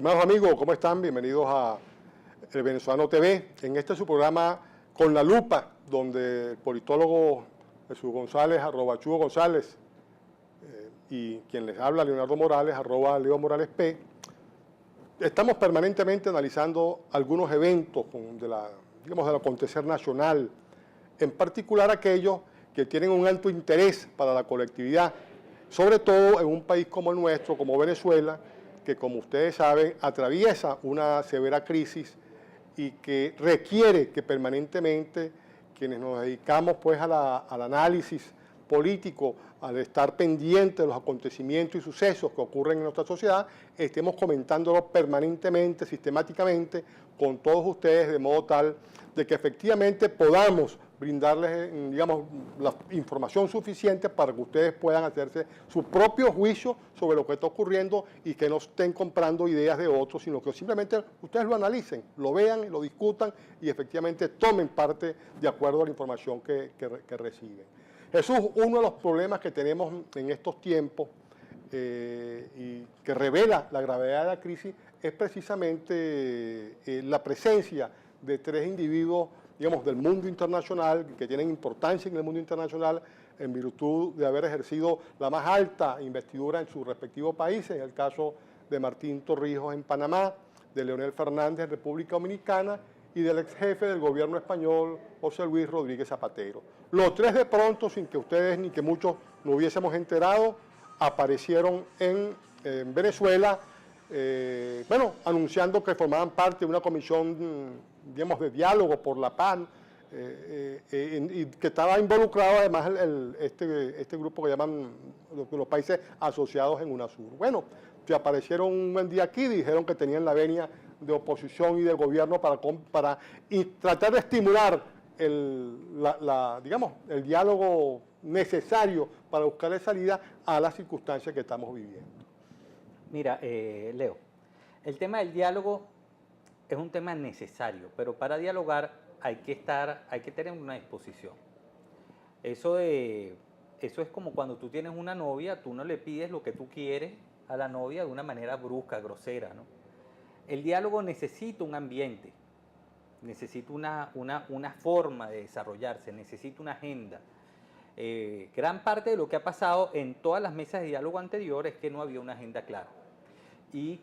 Estimados amigos, ¿cómo están? Bienvenidos a El Venezolano TV. En este es su programa Con la Lupa, donde el politólogo Jesús González, @Chugo González, y quien les habla, Leonardo Morales, @Leo Morales P. Estamos permanentemente analizando algunos eventos del acontecer nacional, en particular aquellos que tienen un alto interés para la colectividad, sobre todo en un país como el nuestro, como Venezuela, que como ustedes saben atraviesa una severa crisis y que requiere que permanentemente quienes nos dedicamos pues al análisis político, al estar pendientes de los acontecimientos y sucesos que ocurren en nuestra sociedad, estemos comentándolos permanentemente, sistemáticamente, con todos ustedes, de modo tal de que efectivamente podamos brindarles, la información suficiente para que ustedes puedan hacerse su propio juicio sobre lo que está ocurriendo y que no estén comprando ideas de otros, sino que simplemente ustedes lo analicen, lo vean, lo discutan y efectivamente tomen parte de acuerdo a la información que reciben. Jesús, uno de los problemas que tenemos en estos tiempos y que revela la gravedad de la crisis es precisamente la presencia de tres individuos, del mundo internacional, que tienen importancia en el mundo internacional en virtud de haber ejercido la más alta investidura en sus respectivos países, en el caso de Martín Torrijos en Panamá, de Leonel Fernández en República Dominicana y del ex jefe del gobierno español, José Luis Rodríguez Zapatero. Los tres de pronto, sin que ustedes ni que muchos nos hubiésemos enterado, aparecieron en Venezuela, anunciando que formaban parte de una comisión, de diálogo por la paz, y que estaba involucrado además este grupo que llaman los países asociados en UNASUR. Bueno, se aparecieron un buen día aquí, dijeron que tenían la venia de oposición y de gobierno para tratar de estimular el diálogo necesario para buscar salida a las circunstancias que estamos viviendo. Mira, Leo, el tema del diálogo es un tema necesario, pero para dialogar hay que tener una disposición. Eso es como cuando tú tienes una novia, tú no le pides lo que tú quieres a la novia de una manera brusca, grosera, ¿no? El diálogo necesita un ambiente, necesita una forma de desarrollarse, necesita una agenda. Gran parte de lo que ha pasado en todas las mesas de diálogo anteriores es que no había una agenda clara. Y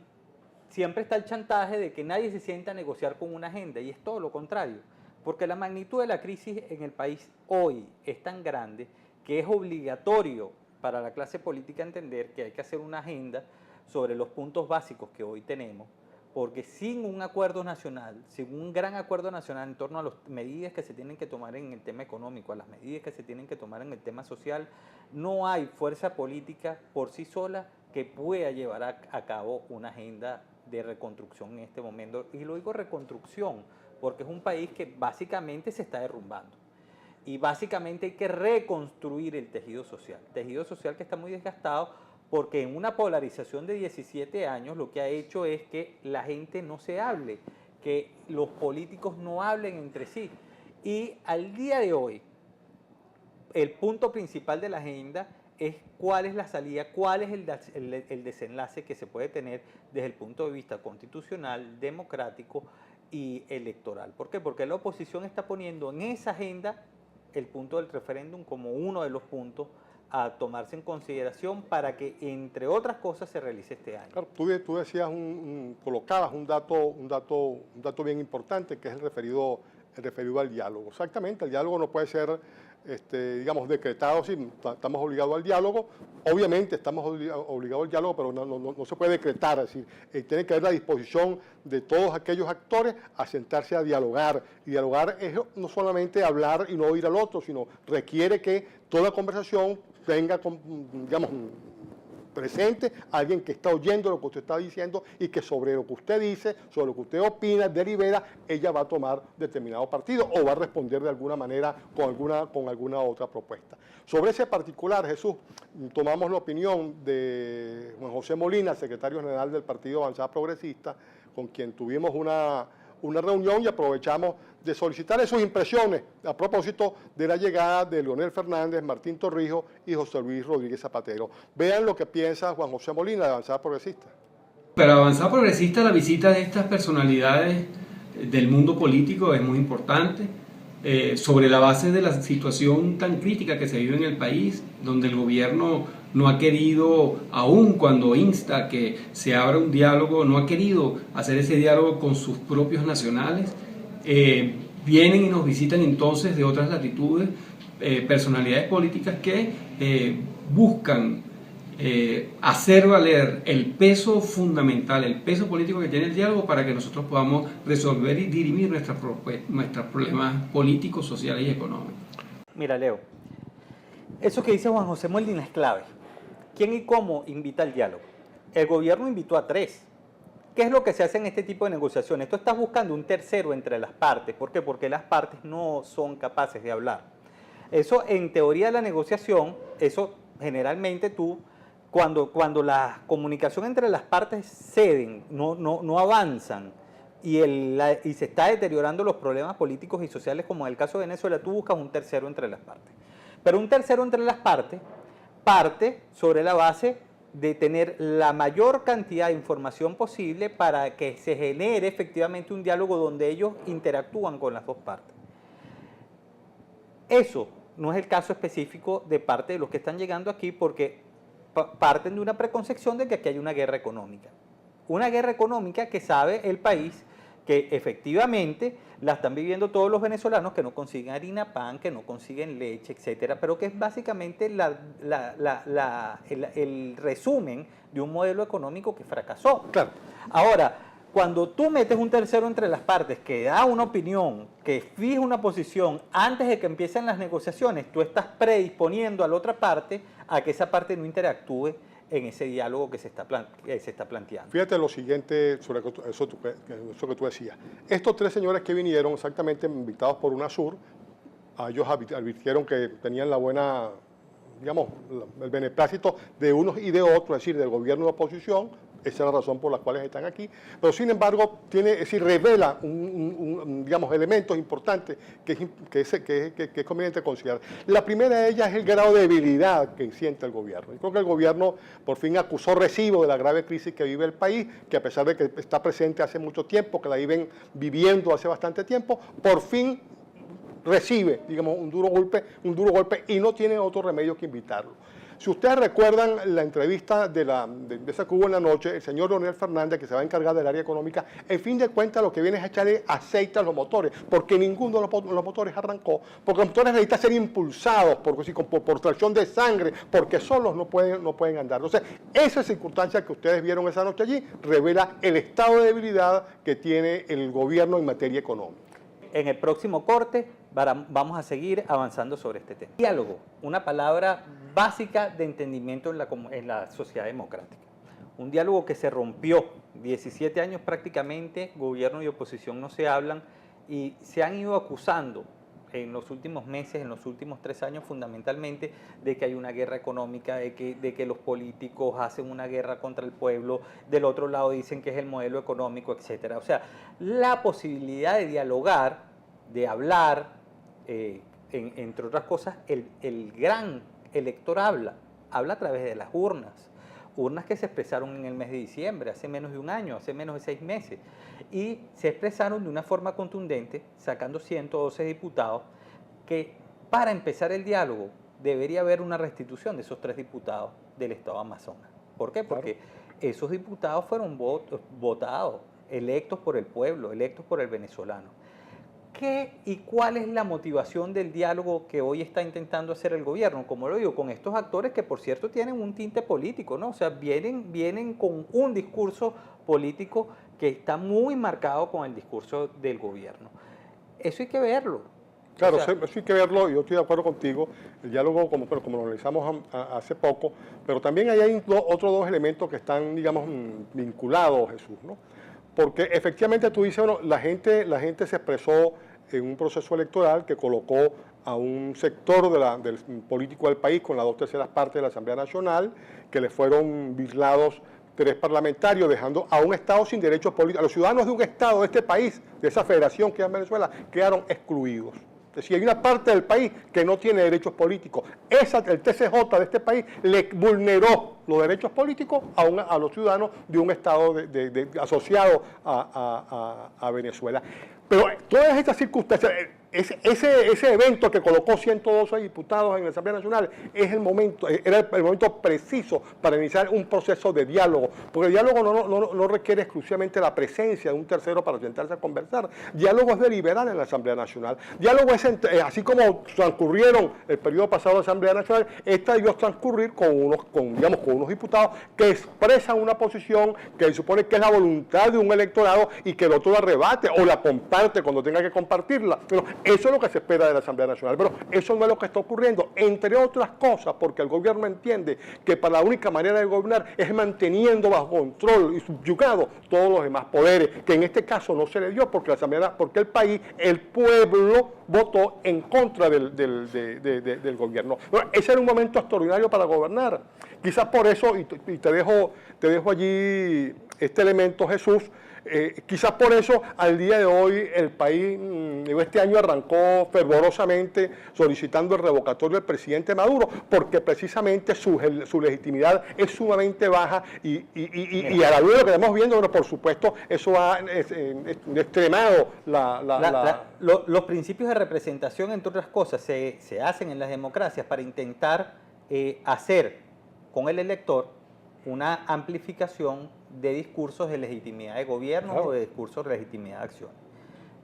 siempre está el chantaje de que nadie se sienta a negociar con una agenda, y es todo lo contrario, porque la magnitud de la crisis en el país hoy es tan grande que es obligatorio para la clase política entender que hay que hacer una agenda sobre los puntos básicos que hoy tenemos, porque sin un acuerdo nacional, sin un gran acuerdo nacional en torno a las medidas que se tienen que tomar en el tema económico, a las medidas que se tienen que tomar en el tema social, no hay fuerza política por sí sola que pueda llevar a cabo una agenda de reconstrucción en este momento. Y lo digo reconstrucción porque es un país que básicamente se está derrumbando. Y básicamente hay que reconstruir el tejido social que está muy desgastado, porque en una polarización de 17 años lo que ha hecho es que la gente no se hable, que los políticos no hablen entre sí. Y al día de hoy, el punto principal de la agenda es cuál es la salida, cuál es el desenlace que se puede tener desde el punto de vista constitucional, democrático y electoral. ¿Por qué? Porque la oposición está poniendo en esa agenda el punto del referéndum como uno de los puntos a tomarse en consideración para que, entre otras cosas, se realice este año. Claro, tú decías, colocabas un dato bien importante, que es el referido al diálogo. Exactamente, el diálogo no puede ser, decretado, sí, estamos obligados al diálogo. Obviamente estamos obligados al diálogo, pero no se puede decretar, es decir, tiene que haber la disposición de todos aquellos actores a sentarse a dialogar. Y dialogar es no solamente hablar y no oír al otro, sino requiere que toda conversación tenga, presente a alguien que está oyendo lo que usted está diciendo y que sobre lo que usted dice, sobre lo que usted opina, delibera, ella va a tomar determinado partido o va a responder de alguna manera con alguna otra propuesta. Sobre ese particular, Jesús, tomamos la opinión de Juan José Molina, secretario general del Partido Avanzada Progresista, con quien tuvimos una reunión y aprovechamos de solicitarle sus impresiones a propósito de la llegada de Leonel Fernández, Martín Torrijos y José Luis Rodríguez Zapatero. Vean lo que piensa Juan José Molina, de Avanzada Progresista. Para Avanzada Progresista, la visita de estas personalidades del mundo político es muy importante, sobre la base de la situación tan crítica que se vive en el país, donde el gobierno no ha querido, aun cuando insta a que se abra un diálogo, no ha querido hacer ese diálogo con sus propios nacionales. Vienen y nos visitan entonces de otras latitudes personalidades políticas que buscan hacer valer el peso fundamental, el peso político que tiene el diálogo para que nosotros podamos resolver y dirimir nuestros problemas políticos, sociales y económicos. Mira, Leo, eso que dice Juan José Molina es clave. ¿Quién y cómo invita al diálogo? El gobierno invitó a 3. ¿Qué es lo que se hace en este tipo de negociaciones? Tú estás buscando un tercero entre las partes. ¿Por qué? Porque las partes no son capaces de hablar. Eso, en teoría de la negociación, eso generalmente cuando la comunicación entre las partes ceden, no avanzan y se está deteriorando los problemas políticos y sociales, como en el caso de Venezuela, tú buscas un tercero entre las partes. Pero un tercero entre las partes parte sobre la base de tener la mayor cantidad de información posible para que se genere efectivamente un diálogo donde ellos interactúan con las dos partes. Eso no es el caso específico de parte de los que están llegando aquí, porque parten de una preconcepción de que aquí hay una guerra económica. Una guerra económica que sabe el país que efectivamente la están viviendo todos los venezolanos que no consiguen harina, pan, que no consiguen leche, etcétera, pero que es básicamente el resumen de un modelo económico que fracasó. Claro. Ahora, cuando tú metes un tercero entre las partes que da una opinión, que fija una posición antes de que empiecen las negociaciones, tú estás predisponiendo a la otra parte a que esa parte no interactúe en ese diálogo que se está planteando. Fíjate lo siguiente sobre eso que tú decías. Estos 3 señores que vinieron exactamente invitados por UNASUR, a ellos advirtieron que tenían la buena, digamos, el beneplácito de unos y de otros, es decir, del gobierno y de la oposición. Esa es la razón por la cual están aquí. Pero sin embargo, revela digamos, elementos importantes que es conveniente considerar. La primera de ellas es el grado de debilidad que siente el gobierno. Yo creo que el gobierno por fin acusó recibo de la grave crisis que vive el país, que a pesar de que está presente hace mucho tiempo, que la viven viviendo hace bastante tiempo, por fin recibe, digamos, un duro golpe y no tiene otro remedio que invitarlo. Si ustedes recuerdan la entrevista de esa que hubo en la noche, el señor Leonel Fernández, que se va a encargar del área económica, en fin de cuentas lo que viene es echarle aceite a los motores, porque ninguno de los motores arrancó, porque los motores necesitan ser impulsados por tracción de sangre, porque solos no pueden andar. Entonces, esa circunstancia que ustedes vieron esa noche allí revela el estado de debilidad que tiene el gobierno en materia económica. En el próximo corte vamos a seguir avanzando sobre este tema. Diálogo, una palabra básica de entendimiento en la sociedad democrática. Un diálogo que se rompió, 17 años prácticamente, gobierno y oposición no se hablan y se han ido acusando en los últimos meses, en los últimos 3 años fundamentalmente, de que hay una guerra económica, de que los políticos hacen una guerra contra el pueblo, del otro lado dicen que es el modelo económico, etcétera. O sea, la posibilidad de dialogar, de hablar, entre otras cosas, el gran elector habla a través de las urnas que se expresaron en el mes de diciembre, hace menos de un año, hace menos de 6 meses, y se expresaron de una forma contundente, sacando 112 diputados, que para empezar el diálogo debería haber una restitución de esos 3 diputados del estado Amazonas. ¿Por qué? Porque esos diputados fueron votados, electos por el pueblo, electos por el venezolano. ¿Qué y cuál es la motivación del diálogo que hoy está intentando hacer el gobierno? Como lo digo, con estos actores que, por cierto, tienen un tinte político, ¿no? O sea, vienen con un discurso político que está muy marcado con el discurso del gobierno. Eso hay que verlo. Claro, eso hay que verlo, y yo estoy de acuerdo contigo, el diálogo como lo analizamos hace poco, pero también hay otros 2 elementos que están, digamos, vinculados, Jesús, ¿no? Porque efectivamente tú dices, bueno, la gente se expresó en un proceso electoral que colocó a un sector del político del país con las 2/3 partes de la Asamblea Nacional, que le fueron bislados 3 parlamentarios, dejando a un Estado sin derechos políticos. A los ciudadanos de un Estado de este país, de esa federación que es Venezuela, quedaron excluidos. Si hay una parte del país que no tiene derechos políticos, el TCJ de este país le vulneró los derechos políticos a los ciudadanos de un Estado asociado a Venezuela. Pero todas estas circunstancias, ese evento que colocó 112 diputados en la Asamblea Nacional era el momento preciso para iniciar un proceso de diálogo, porque el diálogo no requiere exclusivamente la presencia de un tercero para sentarse a conversar. Diálogo es deliberar en la Asamblea Nacional. Diálogo es, así como transcurrieron el periodo pasado de la Asamblea Nacional, esta debió transcurrir con unos diputados que expresan una posición que se supone que es la voluntad de un electorado y que el otro la rebate o la comparte cuando tenga que compartirla. Pero eso es lo que se espera de la Asamblea Nacional, pero eso no es lo que está ocurriendo, entre otras cosas, porque el gobierno entiende que para la única manera de gobernar es manteniendo bajo control y subyugado todos los demás poderes, que en este caso no se le dio porque el país, el pueblo votó en contra del gobierno. Bueno, ese era un momento extraordinario para gobernar. Quizás por eso, y te dejo allí este elemento, Jesús, quizás por eso al día de hoy el país este año arrancó fervorosamente solicitando el revocatorio del presidente Maduro, porque precisamente su legitimidad es sumamente baja y a la luz de lo que estamos viendo, bueno, por supuesto, eso ha extremado los principios de representación, entre otras cosas, se hacen en las democracias para intentar hacer con el elector una amplificación de discursos de legitimidad de gobierno, claro, o de discursos de legitimidad de acción.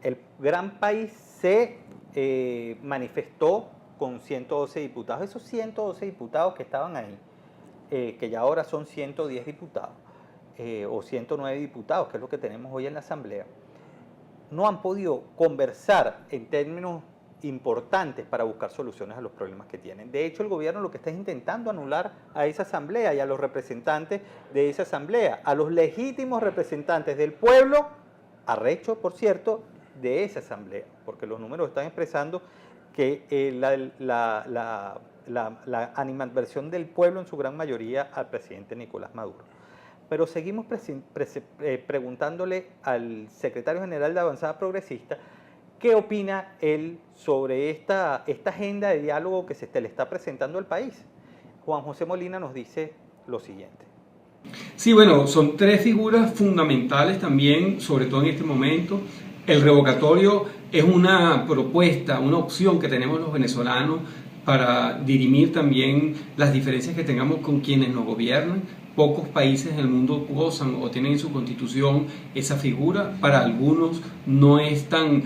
El gran país se manifestó con 112 diputados. Esos 112 diputados que estaban ahí, que ya ahora son 110 diputados, o 109 diputados, que es lo que tenemos hoy en la Asamblea, no han podido conversar en términos importantes para buscar soluciones a los problemas que tienen. De hecho, el gobierno lo que está es intentando anular a esa asamblea y a los representantes de esa asamblea, a los legítimos representantes del pueblo, arrecho, por cierto, de esa asamblea, porque los números están expresando que la animadversión del pueblo en su gran mayoría al presidente Nicolás Maduro. Pero seguimos preguntándole al secretario general de Avanzada Progresista ¿qué opina él sobre esta agenda de diálogo que se le está presentando al país? Juan José Molina nos dice lo siguiente. Sí, bueno, son tres figuras fundamentales también, sobre todo en este momento. El revocatorio es una propuesta, una opción que tenemos los venezolanos para dirimir también las diferencias que tengamos con quienes nos gobiernan. Pocos países en el mundo gozan o tienen en su constitución esa figura. Para algunos no es tan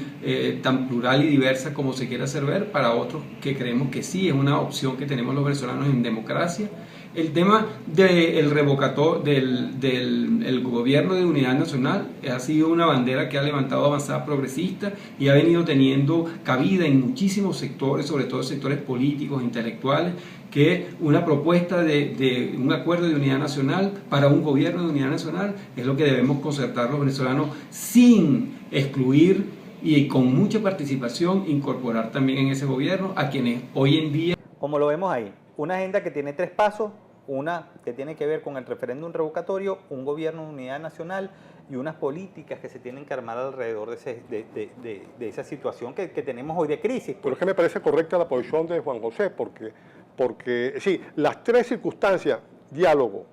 plural y diversa como se quiere hacer ver. Para otros que creemos que sí, es una opción que tenemos los venezolanos en democracia. El tema del revocatorio del gobierno de unidad nacional ha sido una bandera que ha levantado Avanzada Progresista y ha venido teniendo cabida en muchísimos sectores, sobre todo sectores políticos, intelectuales, que una propuesta de un acuerdo de unidad nacional para un gobierno de unidad nacional es lo que debemos concertar los venezolanos sin excluir y con mucha participación incorporar también en ese gobierno a quienes hoy en día... Como lo vemos ahí, una agenda que tiene tres pasos, una que tiene que ver con el referéndum revocatorio, un gobierno de unidad nacional y unas políticas que se tienen que armar alrededor de esa situación que tenemos hoy de crisis. Pero es que me parece correcta la posición de Juan José, porque sí, las tres circunstancias, diálogo,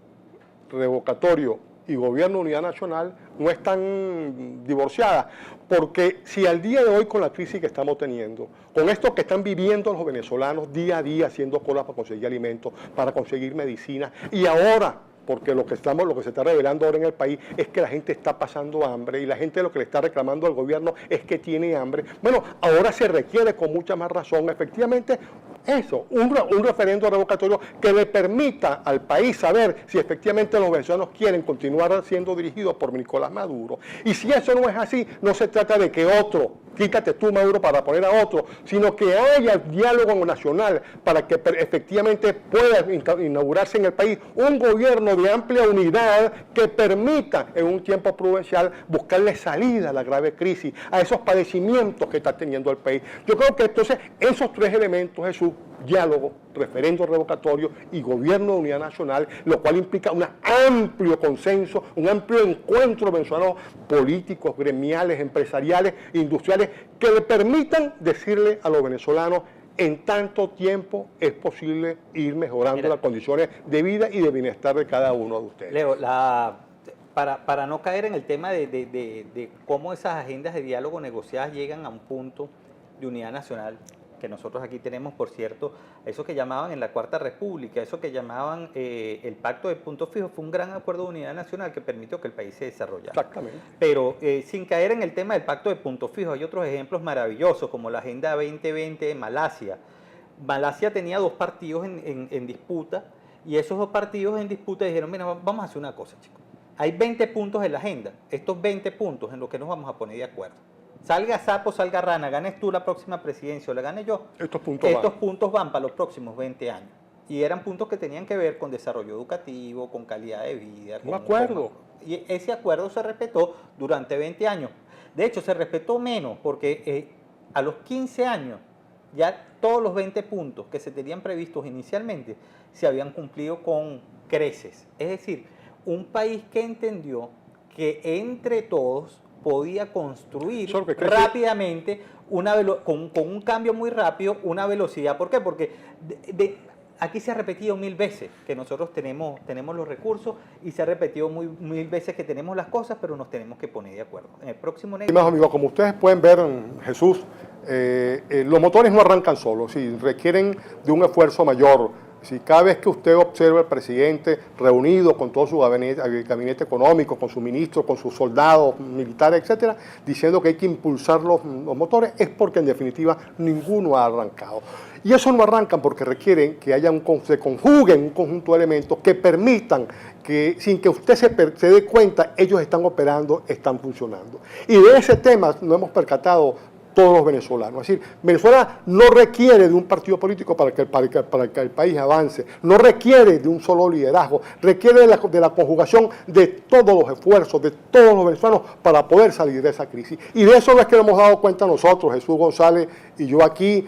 revocatorio y gobierno de unidad nacional, no están divorciadas, porque si al día de hoy con la crisis que estamos teniendo, con esto que están viviendo los venezolanos día a día haciendo colas para conseguir alimentos, para conseguir medicinas, y ahora, porque lo que se está revelando ahora en el país es que la gente está pasando hambre y la gente lo que le está reclamando al gobierno es que tiene hambre. Bueno, ahora se requiere con mucha más razón, efectivamente, eso, un referendo revocatorio que le permita al país saber si efectivamente los venezolanos quieren continuar siendo dirigidos por Nicolás Maduro. Y si eso no es así, no se trata de que otro, quítate tú Maduro para poner a otro, sino que haya diálogo nacional para que efectivamente pueda inaugurarse en el país un gobierno de amplia unidad que permita en un tiempo prudencial buscarle salida a la grave crisis, a esos padecimientos que está teniendo el país. Yo creo que entonces esos tres elementos, Jesús, diálogo, referendo revocatorio y gobierno de unidad nacional, lo cual implica un amplio consenso, un amplio encuentro de venezolanos políticos, gremiales, empresariales, industriales, que le permitan decirle a los venezolanos: en tanto tiempo es posible ir mejorando las condiciones de vida y de bienestar de cada uno de ustedes. Leo, para no caer en el tema de cómo esas agendas de diálogo negociadas llegan a un punto de unidad nacional, que nosotros aquí tenemos, por cierto, eso que llamaban en la Cuarta República, eso que llamaban el Pacto de Punto Fijo, fue un gran acuerdo de unidad nacional que permitió que el país se desarrollara. Exactamente. Pero sin caer en el tema del Pacto de Punto Fijo, hay otros ejemplos maravillosos, como la Agenda 2020 de Malasia. Malasia tenía dos partidos en disputa, y esos dos partidos en disputa dijeron: mira, vamos a hacer una cosa, chicos. Hay 20 puntos en la agenda, estos 20 puntos en los que nos vamos a poner de acuerdo. Salga sapo, salga rana, ganes tú la próxima presidencia o la gane yo, estos puntos van para los próximos 20 años. Y eran puntos que tenían que ver con desarrollo educativo, con calidad de vida. Un acuerdo. Y ese acuerdo se respetó durante 20 años. De hecho, se respetó menos porque a los 15 años ya todos los 20 puntos que se tenían previstos inicialmente se habían cumplido con creces. Es decir, un país que entendió que entre todos podía construir rápidamente, con un cambio muy rápido, una velocidad. ¿Por qué? Porque aquí se ha repetido 1000 veces que nosotros tenemos los recursos, y se ha repetido 1000 veces que tenemos las cosas, pero nos tenemos que poner de acuerdo. En el próximo Estimados amigos, como ustedes pueden ver, Jesús, los motores no arrancan solos, sí, requieren de un esfuerzo mayor. Si cada vez que usted observa al presidente reunido con todo su gabinete económico, con sus ministros, con sus soldados, militares, etcétera, diciendo que hay que impulsar los motores, es porque en definitiva ninguno ha arrancado. Y eso no arrancan porque requieren que se conjuguen un conjunto de elementos que permitan que, sin que usted se dé cuenta, ellos están operando, están funcionando. Y de ese tema nos hemos percatado todos los venezolanos. Es decir, Venezuela no requiere de un partido político para que el país avance, no requiere de un solo liderazgo, requiere de la conjugación de todos los esfuerzos, de todos los venezolanos para poder salir de esa crisis. Y de eso no es que nos hemos dado cuenta nosotros, Jesús González y yo aquí,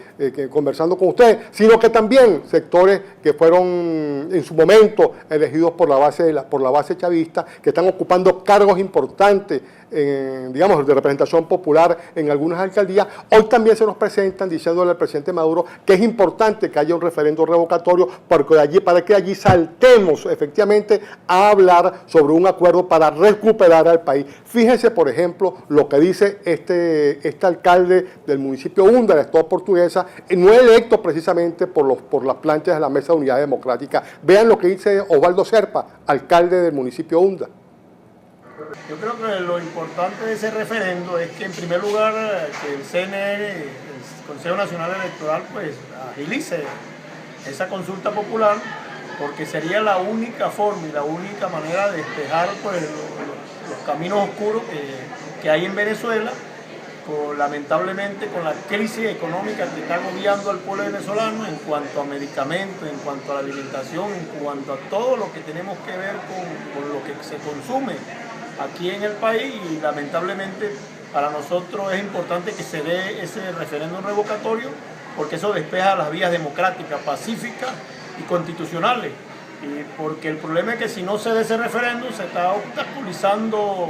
conversando con ustedes, sino que también sectores que fueron en su momento elegidos por la base chavista, que están ocupando cargos importantes, digamos, de representación popular en algunas alcaldías, hoy también se nos presentan diciéndole al presidente Maduro que es importante que haya un referendo revocatorio para que allí saltemos efectivamente a hablar sobre un acuerdo para recuperar al país. Fíjense, por ejemplo, lo que dice este alcalde del municipio Unda, de la Estado Portuguesa, no electo precisamente por las planchas de la Mesa de Unidad Democrática. Vean lo que dice Osvaldo Serpa, alcalde del municipio Unda. Yo creo que lo importante de ese referendo es que, en primer lugar, que el CNE, el Consejo Nacional Electoral, pues agilice esa consulta popular, porque sería la única forma y la única manera de despejar pues, los caminos oscuros que hay en Venezuela, lamentablemente con la crisis económica que está agobiando al pueblo venezolano en cuanto a medicamentos, en cuanto a la alimentación, en cuanto a todo lo que tenemos que ver con lo que se consume aquí en el país. Y lamentablemente para nosotros es importante que se dé ese referéndum revocatorio, porque eso despeja las vías democráticas, pacíficas y constitucionales. Y porque el problema es que si no se da ese referéndum se está obstaculizando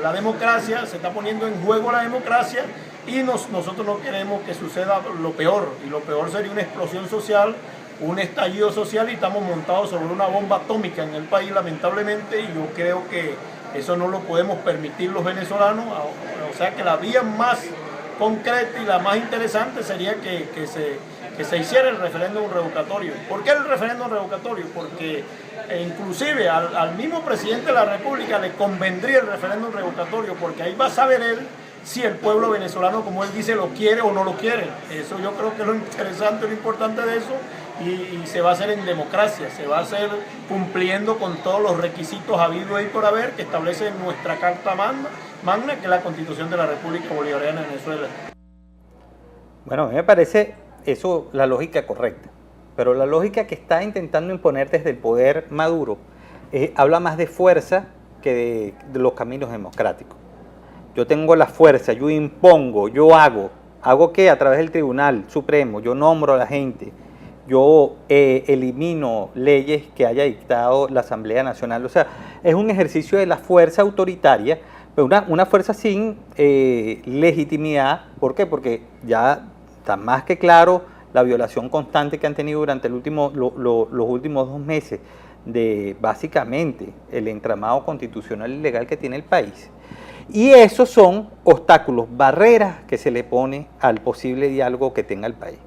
la democracia, se está poniendo en juego la democracia, y nosotros no queremos que suceda lo peor, y lo peor sería una explosión social, un estallido social, y estamos montados sobre una bomba atómica en el país, lamentablemente, y yo creo que eso no lo podemos permitir los venezolanos. O sea que la vía más concreta y la más interesante sería que se hiciera el referéndum revocatorio. ¿Por qué el referéndum revocatorio? Porque inclusive al mismo presidente de la República le convendría el referéndum revocatorio, porque ahí va a saber él si el pueblo venezolano, como él dice, lo quiere o no lo quiere. Eso yo creo que es lo interesante, lo importante de eso, y se va a hacer en democracia, se va a hacer cumpliendo con todos los requisitos habidos y por haber que establece nuestra Carta Magna, que es la Constitución de la República Bolivariana de Venezuela. Bueno, a mí me parece eso la lógica correcta, pero la lógica que está intentando imponer desde el poder Maduro habla más de fuerza que de los caminos democráticos. Yo tengo la fuerza, yo impongo, yo hago que a través del Tribunal Supremo, yo nombro a la gente, yo elimino leyes que haya dictado la Asamblea Nacional. O sea, es un ejercicio de la fuerza autoritaria, pero una fuerza sin legitimidad. ¿Por qué? Porque ya está más que claro la violación constante que han tenido durante los últimos 2 meses de básicamente el entramado constitucional y legal que tiene el país. Y esos son obstáculos, barreras que se le pone al posible diálogo que tenga el país.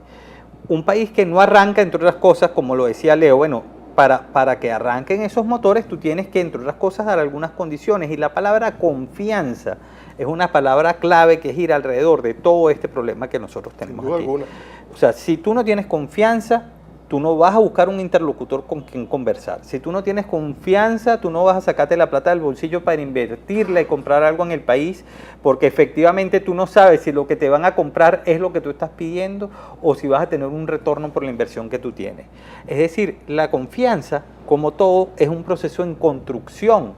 Un país que no arranca, entre otras cosas, como lo decía Leo, bueno, para que arranquen esos motores tú tienes que, entre otras cosas, dar algunas condiciones. Y la palabra confianza es una palabra clave que gira alrededor de todo este problema que nosotros tenemos aquí. O sea, si tú no tienes confianza, tú no vas a buscar un interlocutor con quien conversar. Si tú no tienes confianza, tú no vas a sacarte la plata del bolsillo para invertirla y comprar algo en el país, porque efectivamente tú no sabes si lo que te van a comprar es lo que tú estás pidiendo o si vas a tener un retorno por la inversión que tú tienes. Es decir, la confianza, como todo, es un proceso en construcción.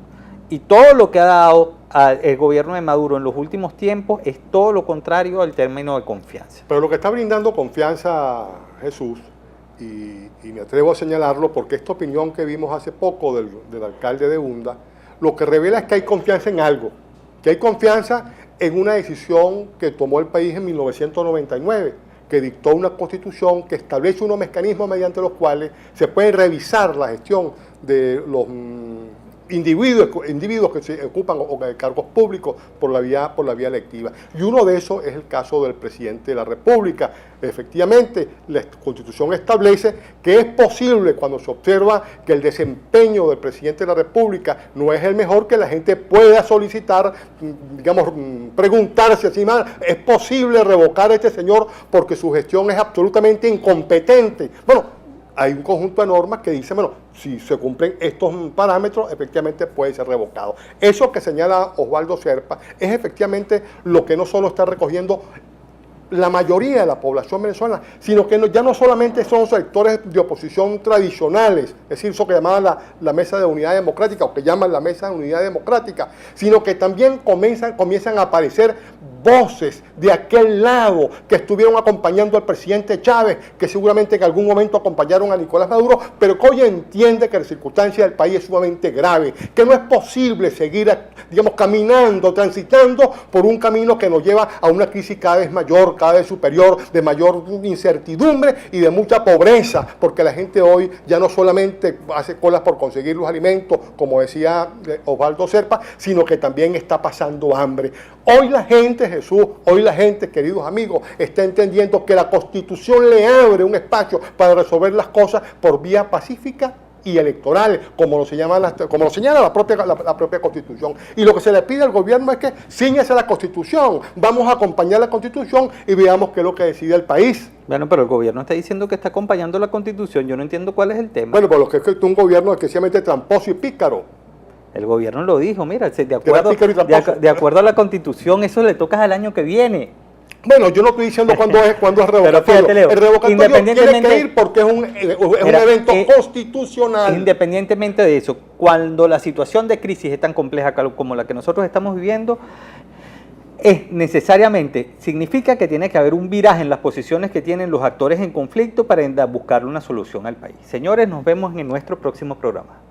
Y todo lo que ha dado el gobierno de Maduro en los últimos tiempos es todo lo contrario al término de confianza. Pero lo que está brindando confianza, Jesús, y me atrevo a señalarlo porque esta opinión que vimos hace poco del alcalde de Hunda, lo que revela es que hay confianza en algo, que hay confianza en una decisión que tomó el país en 1999, que dictó una constitución que establece unos mecanismos mediante los cuales se puede revisar la gestión de los individuos que se ocupan de cargos públicos por la vía electiva. Y uno de esos es el caso del presidente de la República. Efectivamente, la Constitución establece que es posible, cuando se observa que el desempeño del presidente de la República no es el mejor, que la gente pueda solicitar, digamos, preguntarse así más, ¿es posible revocar a este señor porque su gestión es absolutamente incompetente? Bueno, hay un conjunto de normas que dicen, bueno, si se cumplen estos parámetros, efectivamente puede ser revocado. Eso que señala Osvaldo Zerpa es efectivamente lo que no solo está recogiendo la mayoría de la población venezolana, sino que ya no solamente son sectores de oposición tradicionales, es decir, eso que llamaban la Mesa de Unidad Democrática, o que llaman la Mesa de Unidad Democrática, sino que también comienzan a aparecer voces de aquel lado que estuvieron acompañando al presidente Chávez, que seguramente en algún momento acompañaron a Nicolás Maduro, pero que hoy entiende que la circunstancia del país es sumamente grave, que no es posible seguir, digamos, caminando, transitando por un camino que nos lleva a una crisis cada vez mayor, cada vez superior, de mayor incertidumbre y de mucha pobreza, porque la gente hoy ya no solamente hace colas por conseguir los alimentos, como decía Osvaldo Zerpa, sino que también está pasando hambre. Hoy la gente, Jesús, hoy la gente, queridos amigos, está entendiendo que la Constitución le abre un espacio para resolver las cosas por vía pacífica y electorales, como lo señala la propia Constitución. Y lo que se le pide al gobierno es que ciñase a la Constitución, vamos a acompañar la Constitución y veamos qué es lo que decide el país. Bueno, pero el gobierno está diciendo que está acompañando la Constitución, yo no entiendo cuál es el tema. Bueno, pero lo que es un gobierno excesivamente tramposo y pícaro. El gobierno lo dijo, mira, de acuerdo a la Constitución, eso le toca al año que viene. Bueno, yo no estoy diciendo cuándo es revocatorio. Pero fíjate, Leo, el revocatorio tiene que ir porque es un evento constitucional. Independientemente de eso, cuando la situación de crisis es tan compleja como la que nosotros estamos viviendo, significa que tiene que haber un viraje en las posiciones que tienen los actores en conflicto para buscar una solución al país. Señores, nos vemos en nuestro próximo programa.